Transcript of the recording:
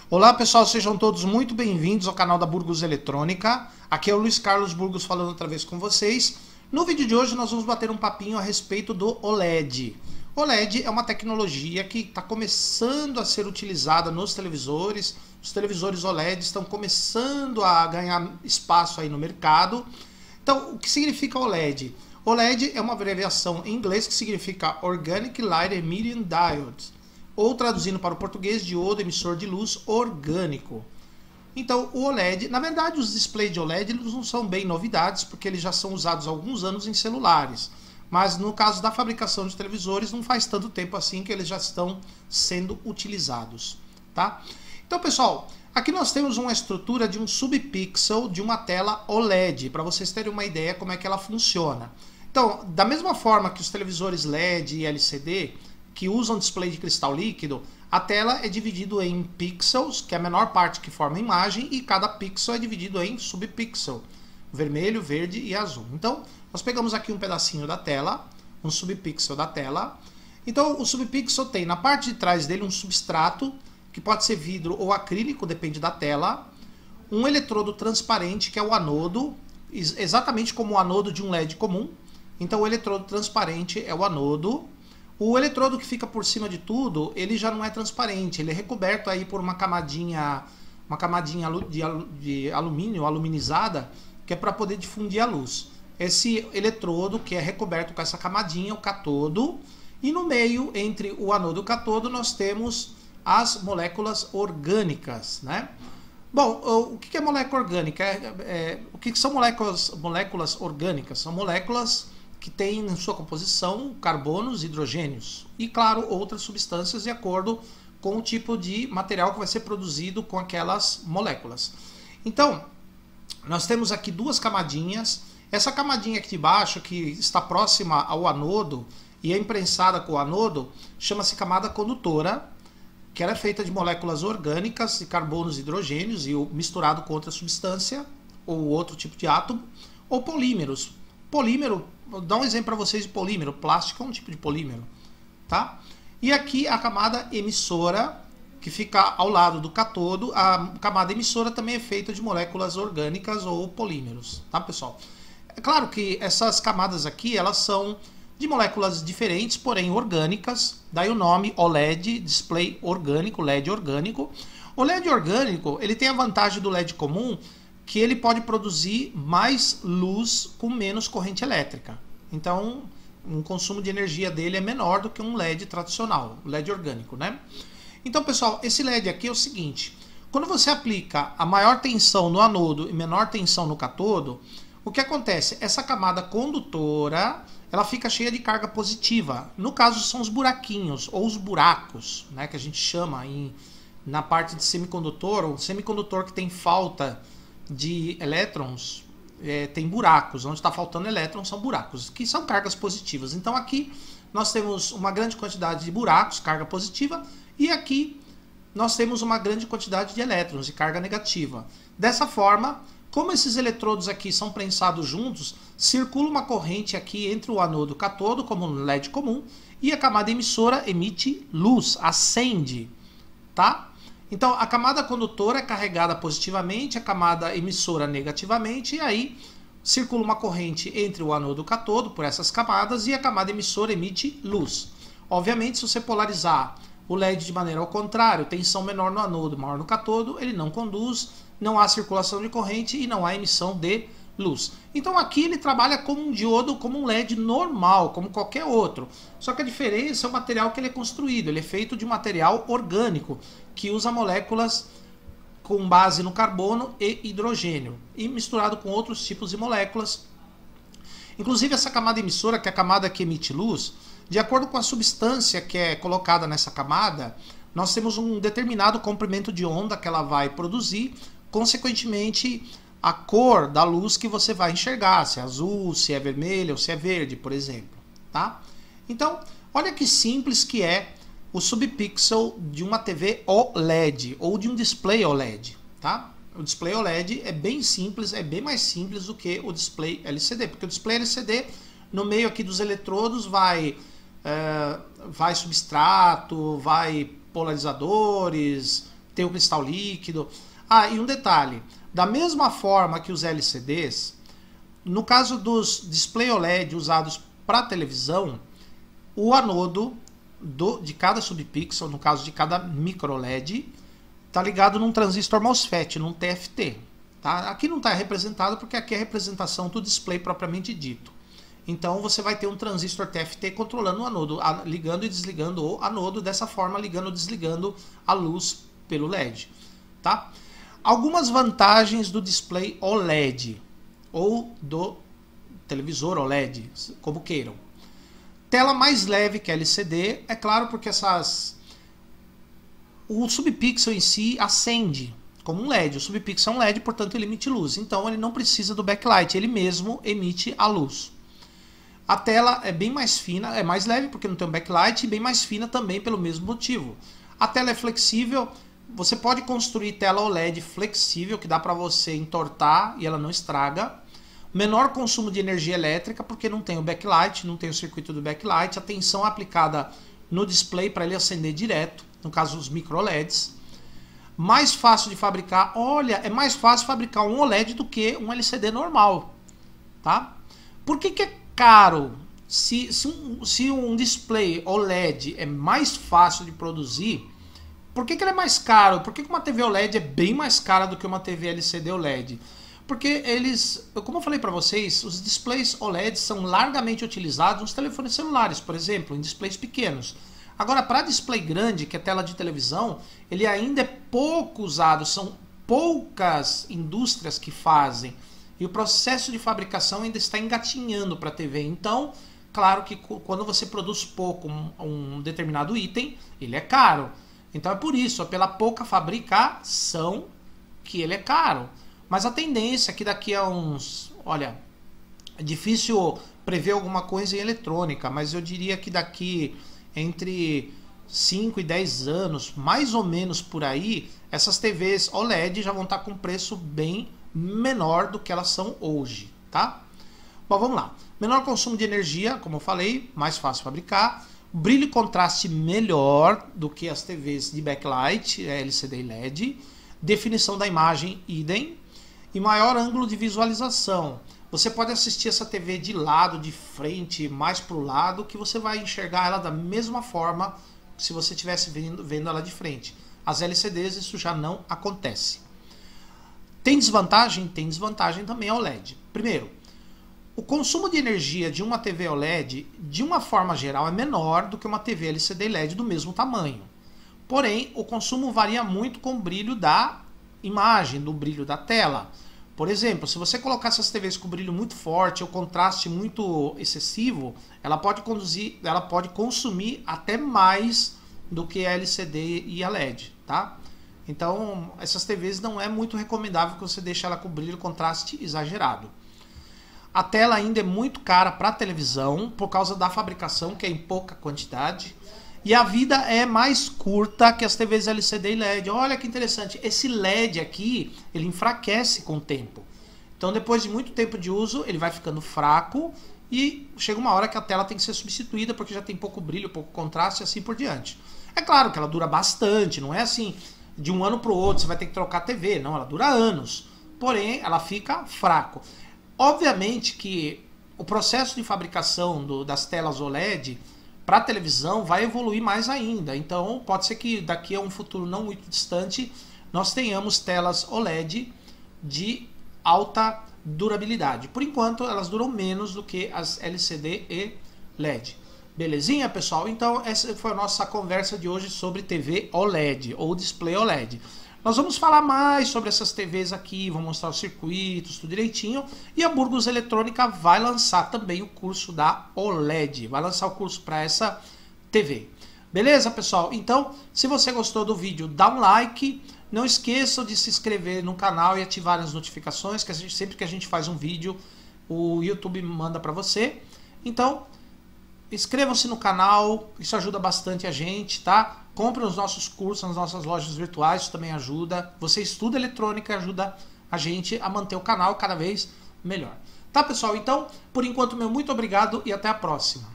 Olá pessoal, sejam todos muito bem-vindos ao canal da Burgos Eletrônica. Aqui é o Luiz Carlos Burgos falando outra vez com vocês. No vídeo de hoje nós vamos bater um papinho a respeito do OLED. OLED é uma tecnologia que está começando a ser utilizada nos televisores. Os televisores OLED estão começando a ganhar espaço aí no mercado. Então, o que significa OLED? OLED é uma abreviação em inglês que significa Organic Light Emitting Diode, ou traduzindo para o português, diodo emissor de luz orgânico. Então, o OLED, na verdade, os displays de OLED eles não são bem novidades, porque eles já são usados há alguns anos em celulares. Mas no caso da fabricação de televisores, não faz tanto tempo assim que eles já estão sendo utilizados, tá? Então, pessoal, aqui nós temos uma estrutura de um subpixel de uma tela OLED, para vocês terem uma ideia como é que ela funciona. Então, da mesma forma que os televisores LED e LCD, que usam display de cristal líquido, a tela é dividida em pixels, que é a menor parte que forma a imagem, e cada pixel é dividido em subpixel, vermelho, verde e azul. Então, nós pegamos aqui um pedacinho da tela, um subpixel da tela. Então, o subpixel tem na parte de trás dele um substrato, que pode ser vidro ou acrílico, depende da tela, um eletrodo transparente, que é o anodo, exatamente como o anodo de um LED comum. Então, o eletrodo transparente é o anodo. O eletrodo que fica por cima de tudo, ele já não é transparente, ele é recoberto aí por uma camadinha de alumínio, aluminizada, que é para poder difundir a luz. Esse eletrodo que é recoberto com essa camadinha, o catodo, e no meio, entre o anodo e o catodo, nós temos as moléculas orgânicas, né? Bom, o que é molécula orgânica? O que são moléculas orgânicas? São moléculas que tem em sua composição carbonos e hidrogênios e, claro, outras substâncias de acordo com o tipo de material que vai ser produzido com aquelas moléculas. Então, nós temos aqui duas camadinhas. Essa camadinha aqui de baixo, que está próxima ao anodo e é imprensada com o anodo, chama-se camada condutora, que ela é feita de moléculas orgânicas de carbonos e hidrogênios e misturado com outra substância ou outro tipo de átomo, ou polímeros. Polímero, vou dar um exemplo para vocês de polímero. Plástico é um tipo de polímero, tá? E aqui a camada emissora, que fica ao lado do catodo. A camada emissora também é feita de moléculas orgânicas ou polímeros, tá, pessoal? É claro que essas camadas aqui, elas são de moléculas diferentes, porém orgânicas. Daí o nome OLED, display orgânico, LED orgânico. O LED orgânico, ele tem a vantagem do LED comum, que ele pode produzir mais luz com menos corrente elétrica. Então, o consumo de energia dele é menor do que um LED tradicional, o LED orgânico, né? Então, pessoal, esse LED aqui é o seguinte: quando você aplica a maior tensão no anodo e menor tensão no catodo, o que acontece? Essa camada condutora, ela fica cheia de carga positiva. No caso, são os buraquinhos, ou os buracos, né, que a gente chama na parte de semicondutor, ou semicondutor que tem falta de elétrons, tem buracos, onde está faltando elétrons são buracos, que são cargas positivas. Então aqui nós temos uma grande quantidade de buracos, carga positiva, e aqui nós temos uma grande quantidade de elétrons, de carga negativa. Dessa forma, como esses eletrodos aqui são prensados juntos, circula uma corrente aqui entre o anodo e o catodo, como no LED comum, e a camada emissora emite luz, acende, tá? Então, a camada condutora é carregada positivamente, a camada emissora negativamente, e aí circula uma corrente entre o anodo e o catodo por essas camadas, e a camada emissora emite luz. Obviamente, se você polarizar o LED de maneira ao contrário, tensão menor no anodo, maior no catodo, ele não conduz, não há circulação de corrente e não há emissão de luz. Então aqui ele trabalha como um diodo, como um LED normal, como qualquer outro. Só que a diferença é o material que ele é construído. Ele é feito de material orgânico, que usa moléculas com base no carbono e hidrogênio, e misturado com outros tipos de moléculas. Inclusive essa camada emissora, que é a camada que emite luz, de acordo com a substância que é colocada nessa camada, nós temos um determinado comprimento de onda que ela vai produzir, consequentemente a cor da luz que você vai enxergar, se é azul, se é vermelho ou se é verde, por exemplo, tá? Então, olha que simples que é o subpixel de uma TV OLED ou de um display OLED, tá? O display OLED é bem simples, é bem mais simples do que o display LCD, porque o display LCD, no meio aqui dos eletrodos, vai substrato, vai polarizadores, tem o cristal líquido. Ah, e um detalhe, da mesma forma que os LCDs, no caso dos display OLED usados para televisão, o anodo de cada subpixel, no caso de cada micro LED, está ligado num transistor MOSFET, num TFT. Tá? Aqui não está representado porque aqui é a representação do display propriamente dito. Então você vai ter um transistor TFT controlando o anodo, ligando e desligando o anodo, dessa forma ligando e desligando a luz pelo LED. Tá? Algumas vantagens do display OLED ou do televisor OLED, como queiram. Tela mais leve que LCD, é claro, porque o subpixel em si acende como um LED. O subpixel é um LED, portanto ele emite luz. Então ele não precisa do backlight, ele mesmo emite a luz. A tela é bem mais fina, é mais leve porque não tem um backlight, e bem mais fina também pelo mesmo motivo. A tela é flexível, você pode construir tela OLED flexível, que dá para você entortar e ela não estraga. Menor consumo de energia elétrica, porque não tem o backlight, não tem o circuito do backlight. A tensão aplicada no display para ele acender direto, no caso os micro LEDs. Mais fácil de fabricar. Olha, é mais fácil fabricar um OLED do que um LCD normal. Tá? Por que é caro? Se um display OLED é mais fácil de produzir, por que ele é mais caro? Por que uma TV OLED é bem mais cara do que uma TV LCD OLED? Porque eles, como eu falei para vocês, os displays OLED são largamente utilizados nos telefones celulares, por exemplo, em displays pequenos. Agora, para display grande, que é tela de televisão, ele ainda é pouco usado, são poucas indústrias que fazem. E o processo de fabricação ainda está engatinhando para a TV. Então, claro que quando você produz pouco um determinado item, ele é caro. Então é por isso, é pela pouca fabricação que ele é caro. Mas a tendência é que daqui a uns... Olha, é difícil prever alguma coisa em eletrônica, mas eu diria que daqui entre 5 e 10 anos, mais ou menos por aí, essas TVs OLED já vão estar com preço bem menor do que elas são hoje, tá? Bom, vamos lá. Menor consumo de energia, como eu falei, mais fácil fabricar. Brilho e contraste melhor do que as TVs de backlight, LCD e LED. Definição da imagem, idem. E maior ângulo de visualização. Você pode assistir essa TV de lado, de frente, mais para o lado, que você vai enxergar ela da mesma forma que se você estivesse vendo ela de frente. As LCDs isso já não acontece. Tem desvantagem? Tem desvantagem também ao LED. Primeiro, o consumo de energia de uma TV OLED, de uma forma geral, é menor do que uma TV LCD LED do mesmo tamanho. Porém, o consumo varia muito com o brilho da imagem, do brilho da tela. Por exemplo, se você colocar essas TVs com brilho muito forte ou contraste muito excessivo, ela pode consumir até mais do que a LCD e a LED, tá? Então, essas TVs não é muito recomendável que você deixe ela com brilho e contraste exagerado. A tela ainda é muito cara para televisão por causa da fabricação, que é em pouca quantidade. E a vida é mais curta que as TVs LCD e LED. Olha que interessante, esse LED aqui, ele enfraquece com o tempo. Então depois de muito tempo de uso, ele vai ficando fraco e chega uma hora que a tela tem que ser substituída porque já tem pouco brilho, pouco contraste e assim por diante. É claro que ela dura bastante, não é assim de um ano para o outro você vai ter que trocar a TV, não, ela dura anos. Porém, ela fica fraco. Obviamente que o processo de fabricação das telas OLED para televisão vai evoluir mais ainda. Então pode ser que daqui a um futuro não muito distante nós tenhamos telas OLED de alta durabilidade. Por enquanto elas duram menos do que as LCD e LED. Belezinha, pessoal? Então essa foi a nossa conversa de hoje sobre TV OLED ou display OLED. Nós vamos falar mais sobre essas TVs aqui, vou mostrar os circuitos, tudo direitinho. E a Burgos Eletrônica vai lançar também o curso da OLED. Vai lançar o curso para essa TV. Beleza, pessoal? Então, se você gostou do vídeo, dá um like. Não esqueçam de se inscrever no canal e ativar as notificações, que sempre que a gente faz um vídeo, o YouTube manda para você. Então, inscrevam-se no canal, isso ajuda bastante a gente, tá? Compre os nossos cursos nas nossas lojas virtuais, isso também ajuda. Você estuda eletrônica e ajuda a gente a manter o canal cada vez melhor. Tá, pessoal? Então, por enquanto, meu muito obrigado e até a próxima.